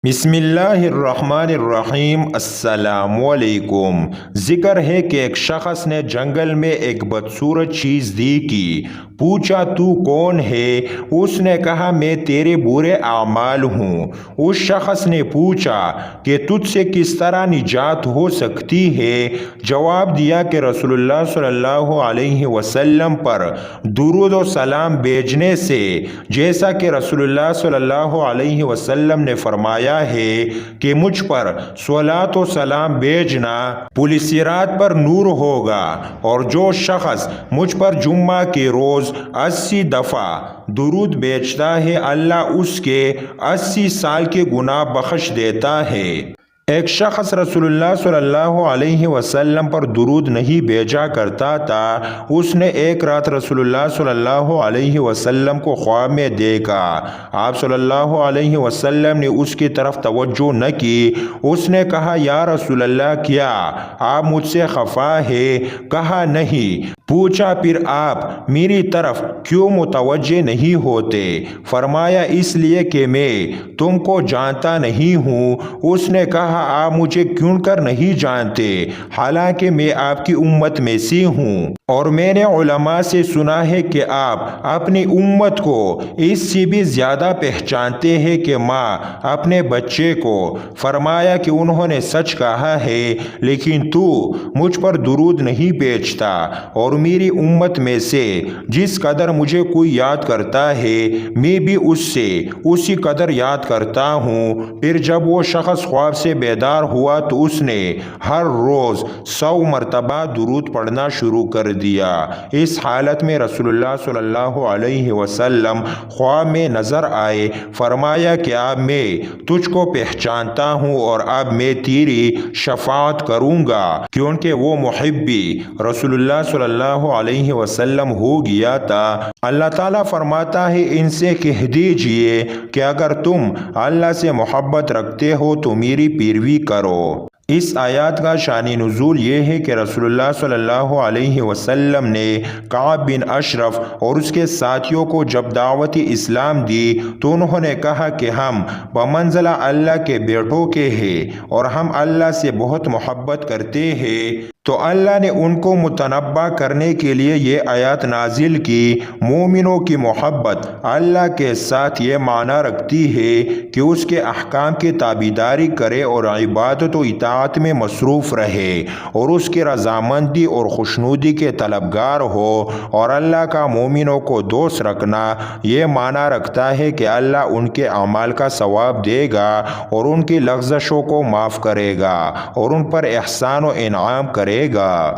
بسم اللہ الرحمن الرحیم۔ السلام علیکم۔ ذکر ہے کہ ایک شخص نے جنگل میں ایک بدصورت چیز دی پوچھا تو کون ہے؟ اس نے کہا میں تیرے برے اعمال ہوں۔ اس شخص نے پوچھا کہ تجھ سے کس طرح نجات ہو سکتی ہے؟ جواب دیا کہ رسول اللہ صلی اللہ علیہ وسلم پر درود و سلام بھیجنے سے، جیسا کہ رسول اللہ صلی اللہ علیہ وسلم نے فرمایا ہے کہ مجھ پر صلوات و سلام بھیجنا پل صراط پر نور ہوگا، اور جو شخص مجھ پر جمعہ کے روز 80 دفعہ درود بھیجتا ہے اللہ اس کے 80 سال کے گناہ بخش دیتا ہے۔ ایک شخص رسول اللہ صلی اللہ علیہ وسلم پر درود نہیں بھیجا کرتا تھا۔ اس نے ایک رات رسول اللہ صلی اللہ علیہ وسلم کو خواب میں دیکھا۔ آپ صلی اللہ علیہ وسلم نے اس کی طرف توجہ نہ کی۔ اس نے کہا یا رسول اللہ، کیا آپ مجھ سے خفا ہے؟ کہا نہیں۔ پوچھا پھر آپ میری طرف کیوں متوجہ نہیں ہوتے؟ فرمایا اس لیے کہ میں تم کو جانتا نہیں ہوں۔ اس نے کہا آپ مجھے کیوں کر نہیں جانتے، حالانکہ میں آپ کی امت میں سے ہوں، اور میں نے علماء سے سنا ہے کہ آپ اپنی امت کو اس سے بھی زیادہ پہچانتے ہیں کہ ماں اپنے بچے کو۔ فرمایا کہ انہوں نے سچ کہا ہے، لیکن تو مجھ پر درود نہیں بھیجتا، اور میری امت میں سے جس قدر مجھے کوئی یاد کرتا ہے میں بھی اس سے اسی قدر یاد کرتا ہوں۔ پھر جب وہ شخص خواب سے بیدار ہوا تو اس نے ہر روز 100 مرتبہ درود پڑھنا شروع کر دیا۔ اس حالت میں رسول اللہ صلی اللہ علیہ وسلم خواب میں نظر آئے۔ فرمایا کہ اب میں تجھ کو پہچانتا ہوں، اور اب میں تیری شفاعت کروں گا، کیونکہ وہ محبی رسول اللہ صلی اللہ علیہ وسلم ہو گیا تھا۔ اللہ تعالیٰ فرماتا ہے ان سے کہہ دیجئے کہ اگر تم اللہ سے محبت رکھتے ہو تو میری پیروی کرو۔ اس آیات کا شان نزول یہ ہے کہ رسول اللہ صلی اللہ علیہ وسلم نے کعب بن اشرف اور اس کے ساتھیوں کو جب دعوت اسلام دی تو انہوں نے کہا کہ ہم بمنزلہ اللہ کے بیٹوں کے ہیں اور ہم اللہ سے بہت محبت کرتے ہیں۔ تو اللہ نے ان کو متنبہ کرنے کے لیے یہ آیات نازل کی۔ مومنوں کی محبت اللہ کے ساتھ یہ معنی رکھتی ہے کہ اس کے احکام کی تابعداری کرے اور عبادت و اطاعت میں مصروف رہے، اور اس کی رضامندی اور خوشنودی کے طلبگار ہو، اور اللہ کا مومنوں کو دوست رکھنا یہ معنی رکھتا ہے کہ اللہ ان کے اعمال کا ثواب دے گا، اور ان کی لغزشوں کو معاف کرے گا، اور ان پر احسان و انعام کرے گا۔